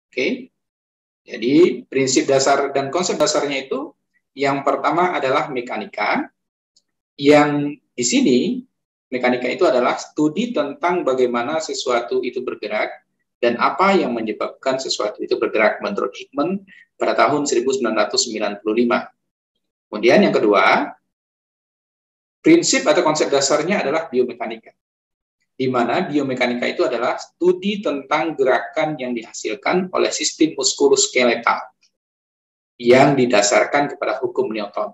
Oke. Jadi prinsip dasar dan konsep dasarnya itu yang pertama adalah mekanika, yang di sini mekanika itu adalah studi tentang bagaimana sesuatu itu bergerak dan apa yang menyebabkan sesuatu itu bergerak menurut Hickman pada tahun 1995. Kemudian yang kedua, prinsip atau konsep dasarnya adalah biomekanika, di mana biomekanika itu adalah studi tentang gerakan yang dihasilkan oleh sistem muskuloskeletal yang didasarkan kepada hukum Newton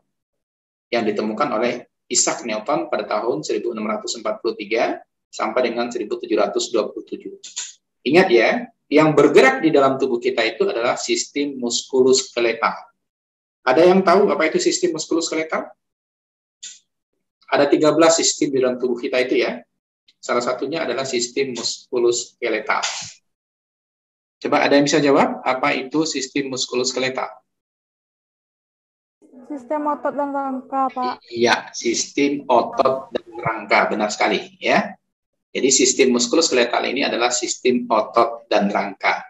yang ditemukan oleh Isaac Newton pada tahun 1643 sampai dengan 1727. Ingat ya, yang bergerak di dalam tubuh kita itu adalah sistem muskuloskeletal. Ada yang tahu apa itu sistem muskuloskeletal? Ada 13 sistem di dalam tubuh kita itu ya. Salah satunya adalah sistem muskuloskeletal. Coba ada yang bisa jawab apa itu sistem muskuloskeletal? Sistem otot dan rangka, Pak. Iya, sistem otot dan rangka, benar sekali ya. Jadi sistem muskuloskeletal ini adalah sistem otot dan rangka.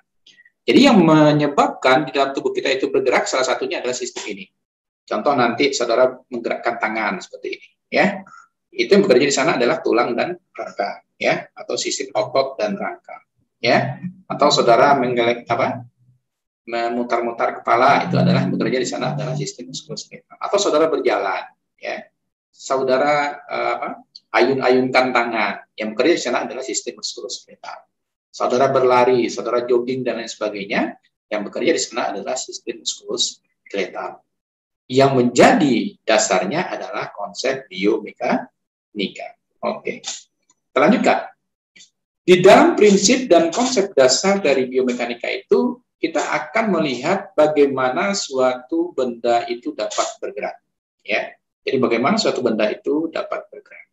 Jadi yang menyebabkan di dalam tubuh kita itu bergerak salah satunya adalah sistem ini. Contoh nanti saudara menggerakkan tangan seperti ini, ya. Itu yang bekerja di sana adalah tulang dan rangka, ya, atau sistem otot dan rangka, ya. Atau saudara memutar-mutar kepala, itu adalah bekerja di sana adalah sistem muskuloskeletal. Atau saudara berjalan, ya. Saudara ayun-ayunkan tangan, yang bekerja di sana adalah sistem muskuloskeletal. Saudara berlari, saudara jogging dan lain sebagainya, yang bekerja di sana adalah sistem muskuloskeletal. Yang menjadi dasarnya adalah konsep biomekanika. Oke. Kita lanjutkan. Di dalam prinsip dan konsep dasar dari biomekanika itu, kita akan melihat bagaimana suatu benda itu dapat bergerak. Ya. Jadi bagaimana suatu benda itu dapat bergerak.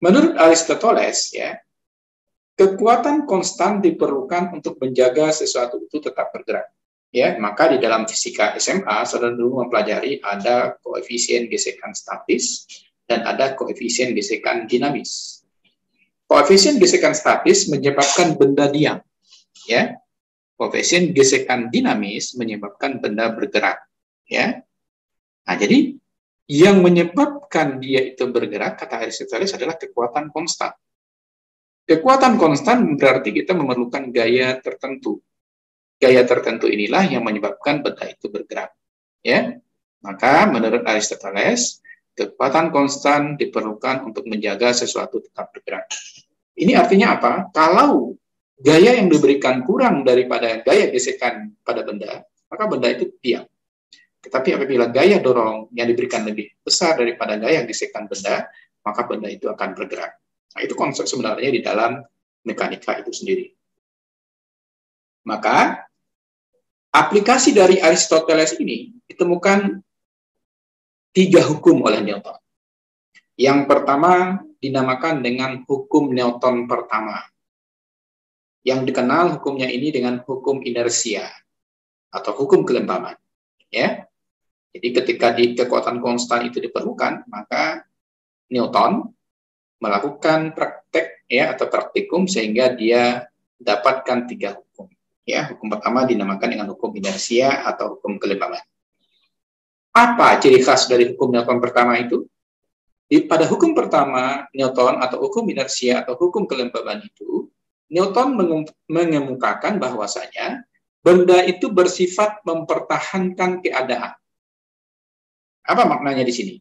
Menurut Aristoteles, ya, kekuatan konstan diperlukan untuk menjaga sesuatu itu tetap bergerak. Ya, maka di dalam fisika SMA, saudara dulu mempelajari ada koefisien gesekan statis dan ada koefisien gesekan dinamis. Koefisien gesekan statis menyebabkan benda diam. Ya, koefisien gesekan dinamis menyebabkan benda bergerak. Ya, nah jadi yang menyebabkan dia itu bergerak, kata Aristoteles, adalah kekuatan konstan. Kekuatan konstan berarti kita memerlukan gaya tertentu. Gaya tertentu inilah yang menyebabkan benda itu bergerak. Ya, maka menurut Aristoteles, kekuatan konstan diperlukan untuk menjaga sesuatu tetap bergerak. Ini artinya apa? Kalau gaya yang diberikan kurang daripada gaya gesekan pada benda, maka benda itu diam. Tetapi apabila gaya dorong yang diberikan lebih besar daripada gaya gesekan benda, maka benda itu akan bergerak. Nah, itu konsep sebenarnya di dalam mekanika itu sendiri. Maka, aplikasi dari Aristoteles ini ditemukan 3 hukum oleh Newton. Yang pertama dinamakan dengan hukum Newton pertama. Yang dikenal hukumnya ini dengan hukum inersia atau hukum kelembaban. Ya. Jadi ketika kekuatan konstan itu diperlukan, maka Newton melakukan praktek ya atau praktikum sehingga dia dapatkan 3 hukum. Ya, hukum pertama dinamakan dengan hukum inersia atau hukum kelembaban. Apa ciri khas dari hukum Newton pertama itu? Pada hukum pertama Newton atau hukum inersia atau hukum kelembaban itu, Newton mengemukakan bahwasanya benda itu bersifat mempertahankan keadaan. Apa maknanya di sini?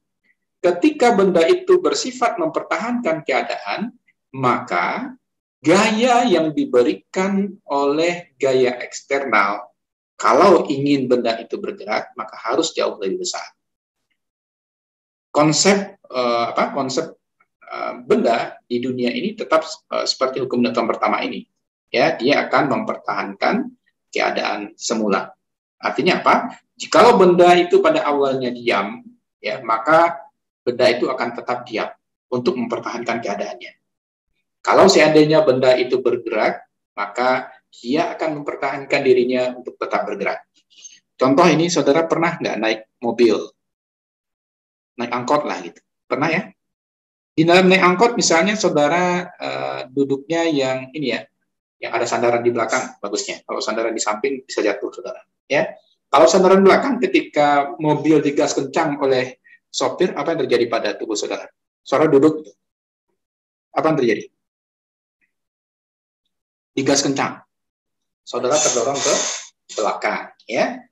Ketika benda itu bersifat mempertahankan keadaan, maka gaya yang diberikan oleh gaya eksternal, kalau ingin benda itu bergerak, maka harus jauh lebih besar. Konsep benda di dunia ini tetap seperti hukum Newton pertama ini. Ya, dia akan mempertahankan keadaan semula. Artinya apa? Jikalau benda itu pada awalnya diam, ya, maka benda itu akan tetap diam untuk mempertahankan keadaannya. Kalau seandainya benda itu bergerak, maka dia akan mempertahankan dirinya untuk tetap bergerak. Contoh ini, saudara pernah nggak naik mobil? Naik angkot lah gitu. Pernah ya? Di dalam naik angkot misalnya saudara duduknya yang ini ya, yang ada sandaran di belakang bagusnya. Kalau sandaran di samping bisa jatuh, saudara. Ya, kalau sandaran belakang ketika mobil digas kencang oleh sopir, apa yang terjadi pada tubuh saudara? Saudara duduk, apa yang terjadi? Digas kencang, saudara terdorong ke belakang. Ya,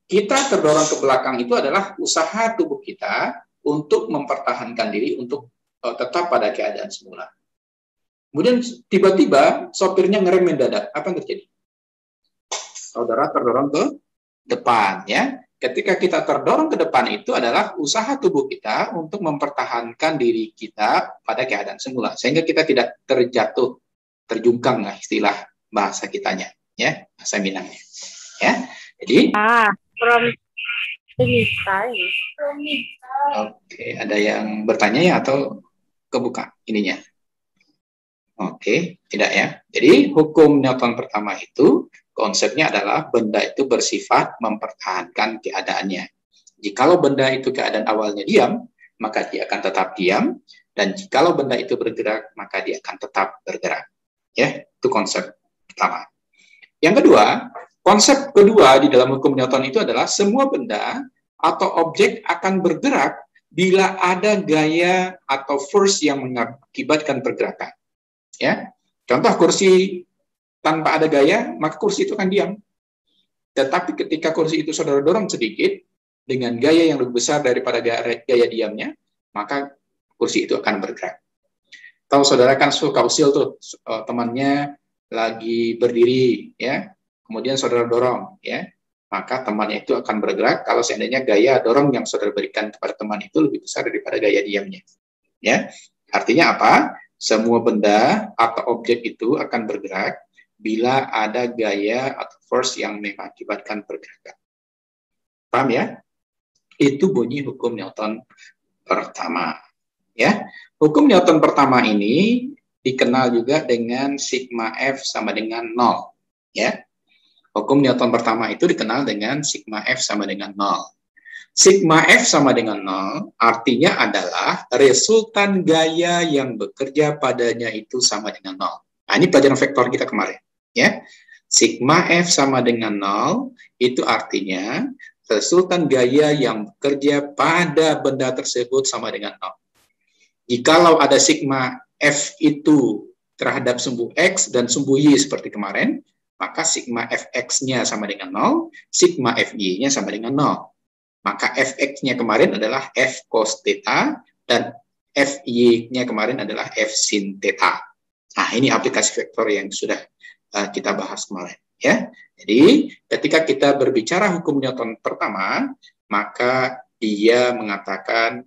kita terdorong ke belakang itu adalah usaha tubuh kita untuk mempertahankan diri untuk tetap pada keadaan semula. Kemudian tiba-tiba sopirnya ngerem mendadak, apa yang terjadi? Saudara terdorong ke depan, ya. Ketika kita terdorong ke depan itu adalah usaha tubuh kita untuk mempertahankan diri kita pada keadaan semula, sehingga kita tidak terjatuh, terjungkang lah istilah bahasa kitanya, ya, bahasa Minangnya, ya. Jadi, from oke, ada yang bertanya ya atau kebuka ininya? Oke, tidak ya. Jadi hukum Newton pertama itu konsepnya adalah benda itu bersifat mempertahankan keadaannya. Jikalau benda itu keadaan awalnya diam, maka dia akan tetap diam, dan jikalau benda itu bergerak, maka dia akan tetap bergerak. Ya, itu konsep pertama. Yang kedua, konsep kedua di dalam hukum Newton itu adalah semua benda atau objek akan bergerak bila ada gaya atau force yang mengakibatkan pergerakan. Ya, contoh kursi tanpa ada gaya, maka kursi itu akan diam. Tetapi ketika kursi itu saudara dorong sedikit dengan gaya yang lebih besar daripada gaya diamnya, maka kursi itu akan bergerak. Tahu saudara kan suka usil tuh, temannya lagi berdiri, ya, kemudian saudara dorong, ya, maka temannya itu akan bergerak kalau seandainya gaya dorong yang saudara berikan kepada teman itu lebih besar daripada gaya diamnya. Ya, artinya apa? Semua benda atau objek itu akan bergerak bila ada gaya atau force yang mengakibatkan pergerakan. Paham ya? Itu bunyi hukum Newton pertama. Ya, hukum Newton pertama ini dikenal juga dengan sigma F sama dengan 0. Ya, hukum Newton pertama itu dikenal dengan sigma F sama dengan 0. Sigma F sama dengan 0 artinya adalah resultan gaya yang bekerja padanya itu sama dengan 0. Nah, ini pelajaran vektor kita kemarin. Ya, sigma F sama dengan 0 itu artinya resultan gaya yang bekerja pada benda tersebut sama dengan 0. Jikalau ada sigma F itu terhadap sumbu X dan sumbu Y seperti kemarin, maka sigma Fx-nya sama dengan 0, sigma Fy-nya sama dengan 0. Maka Fx-nya kemarin adalah F cos theta dan Fy-nya kemarin adalah F sin theta. Nah, ini aplikasi vektor yang sudah kita bahas kemarin. Ya, jadi ketika kita berbicara hukum Newton pertama, maka dia mengatakan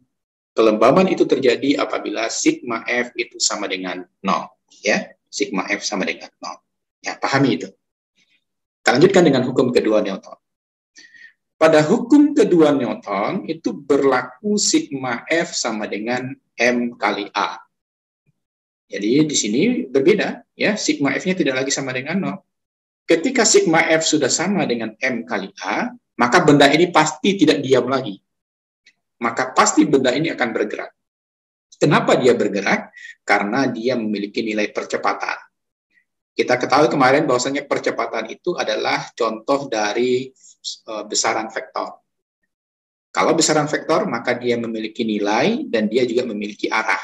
kelembaban itu terjadi apabila sigma F itu sama dengan 0. Ya, sigma F sama dengan 0. Ya, pahami itu. Kita lanjutkan dengan hukum kedua Newton. Pada hukum kedua Newton itu berlaku sigma F sama dengan M kali A. Jadi di sini berbeda, ya, sigma F-nya tidak lagi sama dengan 0. Ketika sigma F sudah sama dengan M kali A, maka benda ini pasti tidak diam lagi. Maka pasti benda ini akan bergerak. Kenapa dia bergerak? Karena dia memiliki nilai percepatan. Kita ketahui kemarin bahwasanya percepatan itu adalah contoh dari besaran vektor. Kalau besaran vektor, maka dia memiliki nilai dan dia juga memiliki arah.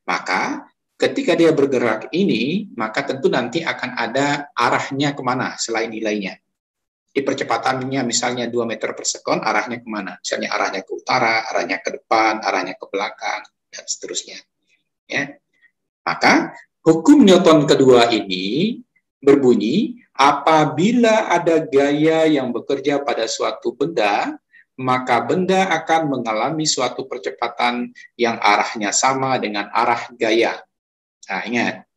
Maka ketika dia bergerak ini, maka tentu nanti akan ada arahnya kemana selain nilainya. Di percepatannya misalnya 2 meter per sekon, arahnya kemana? Misalnya arahnya ke utara, arahnya ke depan, arahnya ke belakang, dan seterusnya. Ya. Maka hukum Newton kedua ini berbunyi, apabila ada gaya yang bekerja pada suatu benda, maka benda akan mengalami suatu percepatan yang arahnya sama dengan arah gaya. Nah, ingat.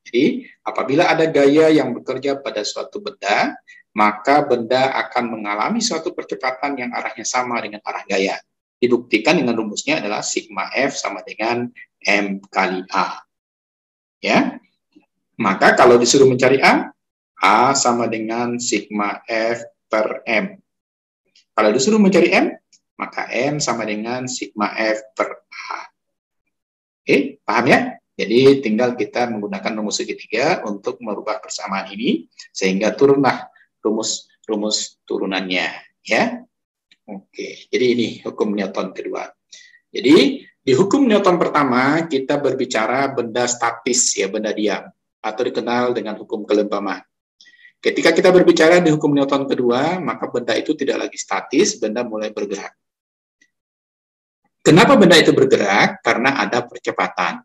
Jadi, apabila ada gaya yang bekerja pada suatu benda, maka benda akan mengalami suatu percepatan yang arahnya sama dengan arah gaya. Dibuktikan dengan rumusnya adalah sigma F sama dengan M kali A. Ya. Maka kalau disuruh mencari A sama dengan sigma F per M. Kalau disuruh mencari M, maka M sama dengan sigma F per A. Oke, paham ya? Jadi tinggal kita menggunakan rumus segitiga untuk merubah persamaan ini sehingga turunlah rumus turunannya, ya. Oke, jadi ini hukum Newton kedua. Jadi di hukum Newton pertama kita berbicara benda statis, ya, benda diam, atau dikenal dengan hukum Gelembama. Ketika kita berbicara di hukum Newton kedua, maka benda itu tidak lagi statis, benda mulai bergerak. Kenapa benda itu bergerak? Karena ada percepatan,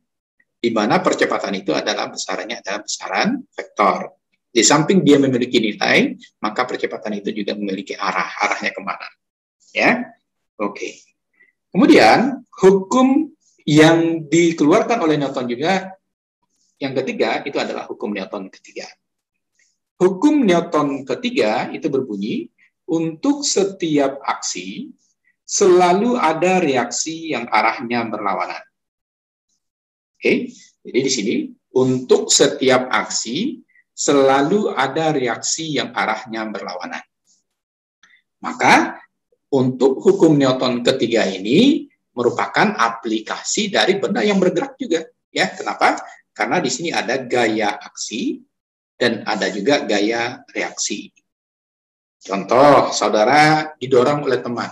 di mana percepatan itu adalah besarannya adalah besaran vektor. Di samping dia memiliki nilai, maka percepatan itu juga memiliki arahnya kemana. Ya, oke. Kemudian hukum yang dikeluarkan oleh Newton juga yang ketiga itu adalah hukum Newton ketiga. Hukum Newton ketiga itu berbunyi untuk setiap aksi selalu ada reaksi yang arahnya berlawanan. Oke, jadi di sini untuk setiap aksi selalu ada reaksi yang arahnya berlawanan. Maka untuk hukum Newton ketiga ini merupakan aplikasi dari benda yang bergerak juga. Ya, kenapa? Karena di sini ada gaya aksi dan ada juga gaya reaksi. Contoh, saudara didorong oleh teman,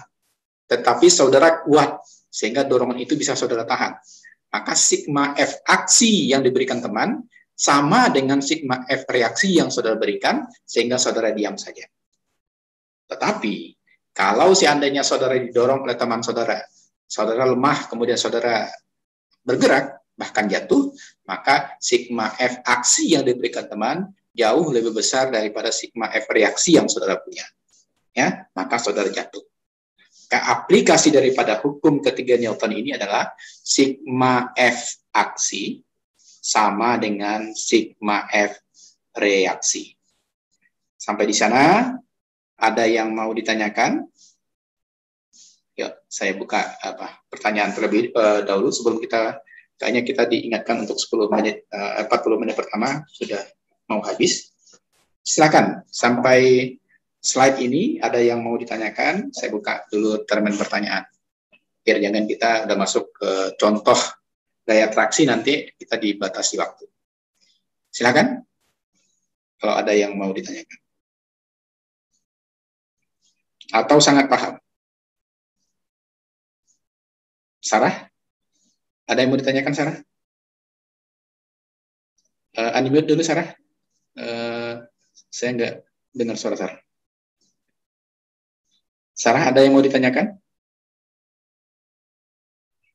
tetapi saudara kuat sehingga dorongan itu bisa saudara tahan. Maka sigma F aksi yang diberikan teman sama dengan sigma F reaksi yang saudara berikan sehingga saudara diam saja. Tetapi kalau seandainya saudara didorong oleh teman saudara, saudara lemah, kemudian saudara bergerak, bahkan jatuh, maka sigma F aksi yang diberikan teman jauh lebih besar daripada sigma F reaksi yang saudara punya. Ya, maka saudara jatuh. Aplikasi daripada hukum ketiga Newton ini adalah sigma F aksi sama dengan sigma F reaksi. Sampai di sana, ada yang mau ditanyakan? Yuk, saya buka pertanyaan terlebih dahulu sebelum kayaknya kita diingatkan untuk 10 menit, 40 menit pertama sudah mau habis. Silakan, sampai slide ini ada yang mau ditanyakan, saya buka dulu termin pertanyaan. Biar jangan kita udah masuk ke contoh gaya traksi, nanti kita dibatasi waktu. Silakan, kalau ada yang mau ditanyakan. Atau sangat paham? Sarah? Ada yang mau ditanyakan, Sarah? Unmute dulu, Sarah. Saya nggak dengar suara Sarah. Sarah, ada yang mau ditanyakan?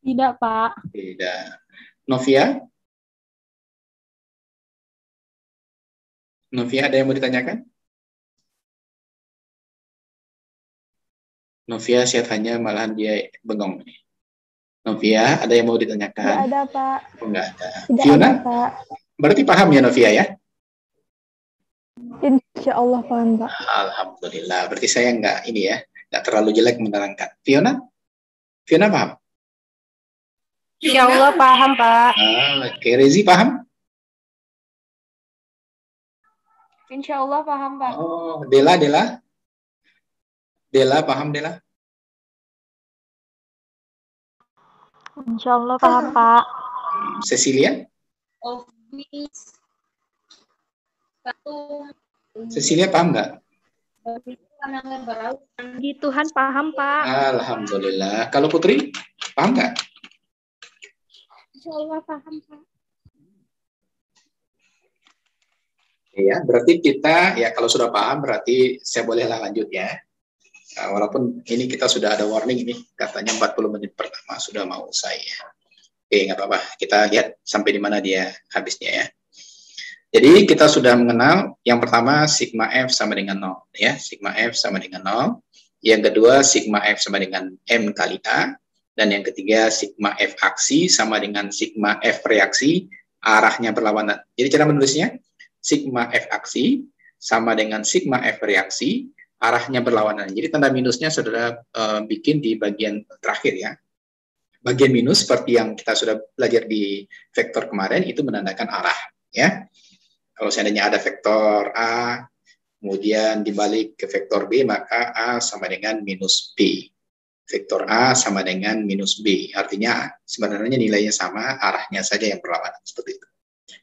Tidak, Pak. Tidak. Novia? Novia, ada yang mau ditanyakan? Novia sehatnya malahan dia bengong. Novia, ada yang mau ditanyakan? Tidak ada, Pak. Oh, nggak ada. Tidak Fiona? ada, Pak. Berarti paham ya, Novia, ya? Insya Allah paham, Pak. Alhamdulillah. Berarti saya nggak terlalu jelek menerangkan. Fiona? Fiona paham? Insya Allah paham, Pak. Oke. Rezi paham? Insya Allah paham, Pak. Oh, Dela? Dela paham, Dela? Insya Allah paham, Pak. Cecilia? Cecilia paham nggak? Di Tuhan paham, Pak. Alhamdulillah. Kalau Putri, paham nggak? Insya Allah paham, Pak. Ya, berarti kita, ya kalau sudah paham, berarti saya bolehlah lanjut ya. Walaupun ini kita sudah ada warning ini, katanya 40 menit pertama sudah mau saya. Oke, nggak apa-apa. Kita lihat sampai di mana dia habisnya ya. Jadi kita sudah mengenal yang pertama sigma F sama dengan 0 ya, sigma F sama dengan 0. Yang kedua sigma F sama dengan M kali A, dan yang ketiga sigma F aksi sama dengan sigma F reaksi, arahnya berlawanan. Jadi cara menulisnya sigma F aksi sama dengan sigma F reaksi, arahnya berlawanan. Jadi tanda minusnya saudara bikin di bagian terakhir ya. Bagian minus seperti yang kita sudah belajar di vektor kemarin itu menandakan arah ya. Kalau seandainya ada vektor A, kemudian dibalik ke vektor B, maka A sama dengan minus B. Vektor A sama dengan minus B. Artinya sebenarnya nilainya sama, arahnya saja yang berlawanan. Seperti itu.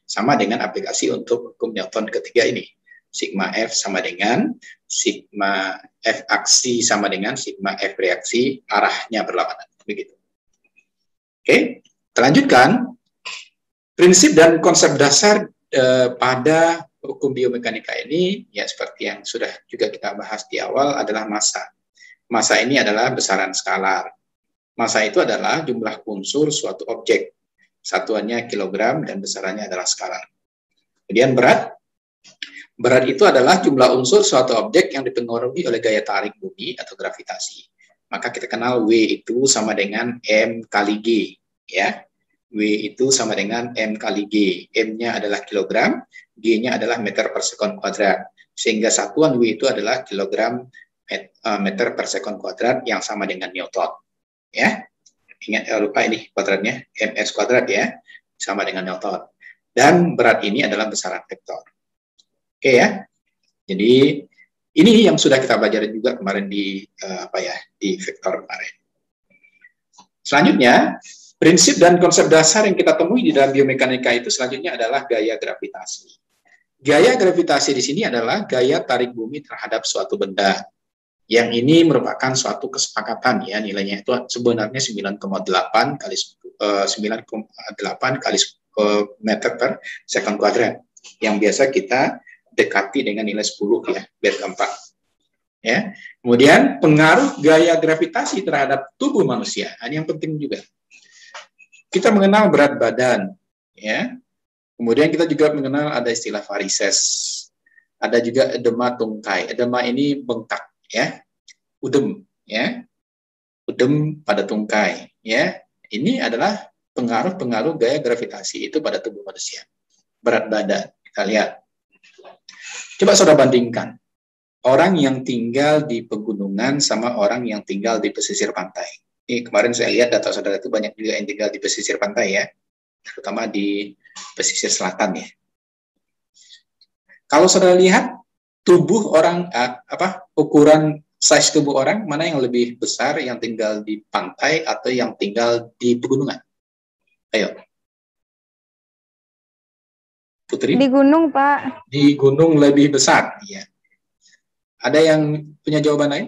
Sama dengan aplikasi untuk hukum Newton ketiga ini. Sigma F sama dengan sigma F aksi sama dengan sigma F reaksi, arahnya berlawanan. Begitu. Oke, kita lanjutkan. Prinsip dan konsep dasar pada hukum biomekanika ini, ya seperti yang sudah juga kita bahas di awal, adalah massa. Massa ini adalah besaran skalar. Massa itu adalah jumlah unsur suatu objek. Satuannya kilogram dan besarannya adalah skalar. Kemudian berat. Berat itu adalah jumlah unsur suatu objek yang dipengaruhi oleh gaya tarik bumi atau gravitasi. Maka kita kenal W itu sama dengan M kali G. Ya. W itu sama dengan M kali G. M-nya adalah kilogram, G-nya adalah meter per sekon kuadrat. Sehingga satuan W itu adalah kilogram meter per sekon kuadrat yang sama dengan Newton. Ya, ingat lupa ini kuadratnya, ms kuadrat ya, sama dengan Newton. Dan berat ini adalah besaran vektor. Oke ya. Jadi ini yang sudah kita pelajari juga kemarin di di vektor kemarin. Selanjutnya, prinsip dan konsep dasar yang kita temui di dalam biomekanika itu selanjutnya adalah gaya gravitasi. Gaya gravitasi di sini adalah gaya tarik bumi terhadap suatu benda. Yang ini merupakan suatu kesepakatan ya, nilainya itu sebenarnya 9,8 kali 9,8 kali meter per sekon kuadrat. Yang biasa kita dekati dengan nilai 10 ya, biar gampang. Ya. Kemudian pengaruh gaya gravitasi terhadap tubuh manusia. Ini yang penting juga. Kita mengenal berat badan, ya. Kemudian kita juga mengenal ada istilah varises. Ada juga edema tungkai. Edema ini bengkak, ya. Udem, ya. Udem pada tungkai, ya. Ini adalah pengaruh-pengaruh gaya gravitasi itu pada tubuh manusia. Berat badan, kita lihat. Coba saudara bandingkan. Orang yang tinggal di pegunungan sama orang yang tinggal di pesisir pantai. Ini kemarin saya lihat data saudara itu banyak juga yang tinggal di pesisir pantai ya, terutama di pesisir selatan ya. Kalau saudara lihat tubuh orang, ukuran size tubuh orang, mana yang lebih besar, yang tinggal di pantai atau yang tinggal di pegunungan? Ayo. Putri? Di gunung, Pak. Di gunung lebih besar, ya. Ada yang punya jawaban lain?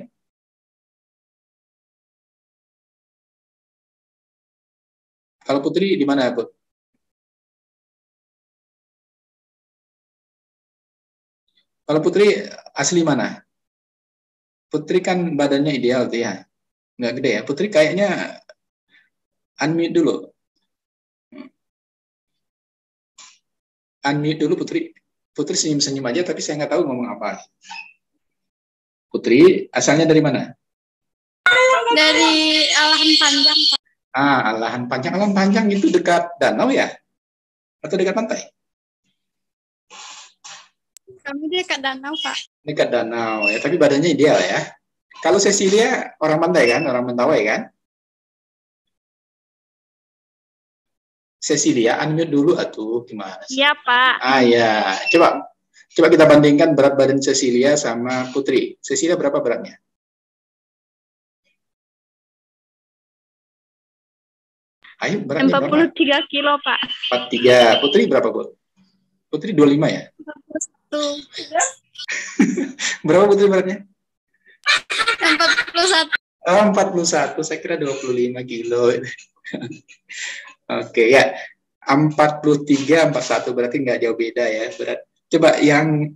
Kalau Putri di mana, Put? Kalau Putri asli mana? Putri kan badannya ideal tuh ya, nggak gede ya. Putri kayaknya unmute dulu. Unmute dulu Putri. Putri senyum-senyum aja, tapi saya nggak tahu ngomong apa. Putri asalnya dari mana? Dari Alahan Panjang, Pak. Alahan Panjang. Alahan Panjang itu dekat danau ya? Atau dekat pantai? Kami dekat danau, Pak. Dekat danau ya, tapi badannya ideal ya. Kalau Cecilia orang pantai kan, orang Mentawai kan? Cecilia unmute dulu atuh, gimana sih? Iya, Pak. Ya, coba kita bandingkan berat badan Cecilia sama Putri. Cecilia berapa beratnya? Ayo, beratnya 43 berapa? Kilo, Pak. 43. Putri berapa, Bu? Putri 25 ya? 41. Berapa Putri beratnya? 41. 41. Saya kira 25 kilo. Oke, ya. 43, 41 berarti nggak jauh beda ya. Berat. Coba yang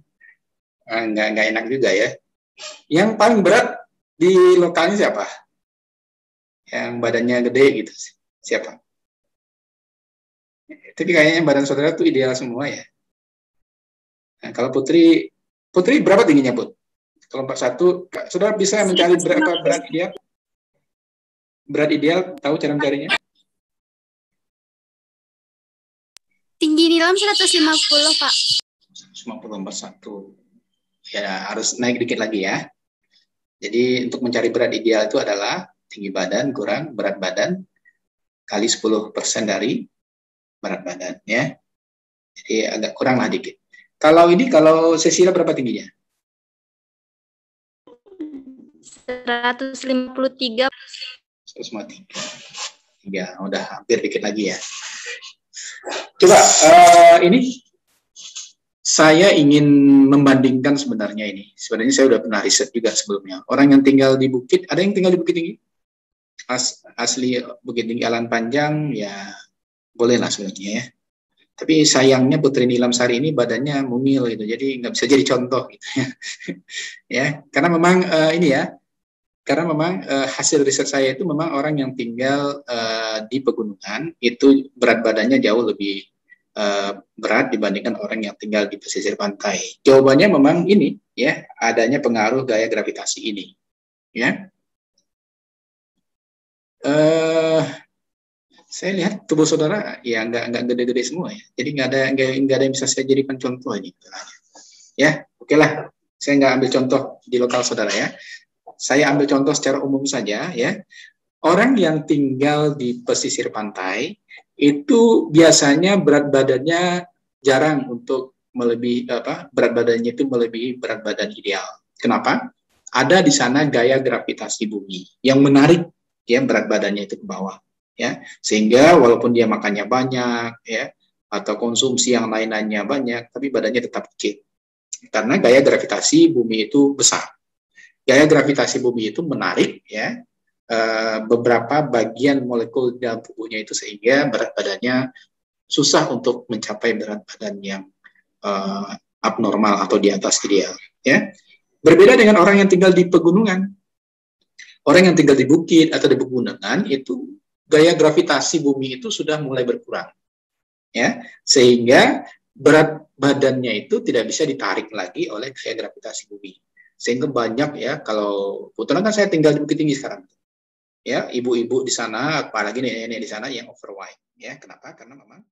nggak enak juga ya. Yang paling berat di lokalnya siapa? Yang badannya gede gitu. Siapa? Tapi kayaknya badan saudara tuh ideal semua ya. Nah, kalau Putri berapa tingginya, Put? Kalau 41, saudara bisa mencari berapa berat ideal? Berat ideal, tahu cara mencarinya? Tinggi nilam 150, Pak. 150/1. Ya, harus naik dikit lagi ya. Jadi untuk mencari berat ideal itu adalah tinggi badan kurang berat badan kali 10% dari berat badan ya. Jadi agak kurang lah dikit. Kalau Cecilia berapa tingginya? 153. 153. Udah hampir dikit lagi ya. Coba ini saya ingin membandingkan sebenarnya ini. Sebenarnya saya udah pernah riset juga sebelumnya. Orang yang tinggal di Bukit, ada yang tinggal di Bukit Tinggi? Asli Bukit Tinggi Alan Panjang, ya boleh lah sebenarnya ya. Tapi sayangnya Putri Nilam Sari ini badannya mungil gitu, jadi nggak bisa jadi contoh gitu ya. Ya, karena memang ini ya, karena memang hasil riset saya itu memang orang yang tinggal di pegunungan itu berat badannya jauh lebih berat dibandingkan orang yang tinggal di pesisir pantai. Jawabannya memang ini ya, adanya pengaruh gaya gravitasi ini. Ya, saya lihat tubuh saudara ya nggak gede-gede semua ya, jadi nggak ada yang bisa saya jadikan contoh ini. Ya, oke lah, saya nggak ambil contoh di lokal saudara ya. Saya ambil contoh secara umum saja ya. Orang yang tinggal di pesisir pantai itu biasanya berat badannya jarang untuk melebihi berat badannya itu melebihi berat badan ideal. Kenapa? Ada di sana gaya gravitasi bumi yang menarik ya berat badannya itu ke bawah ya. Sehingga walaupun dia makannya banyak ya atau konsumsi yang lain-lainnya banyak, tapi badannya tetap kecil. Karena gaya gravitasi bumi itu besar. Gaya gravitasi bumi itu menarik ya beberapa bagian molekul dalam tubuhnya itu sehingga berat badannya susah untuk mencapai berat badan yang abnormal atau di atas ideal. Ya. Berbeda dengan orang yang tinggal di pegunungan. Orang yang tinggal di bukit atau di pegunungan itu gaya gravitasi bumi itu sudah mulai berkurang. Ya, sehingga berat badannya itu tidak bisa ditarik lagi oleh gaya gravitasi bumi. Sehingga banyak ya, kalau kebetulan kan saya tinggal di Bukit Tinggi sekarang. Ya, ibu-ibu di sana, apalagi nenek-nenek di sana yang overweight. Ya, kenapa? Karena memang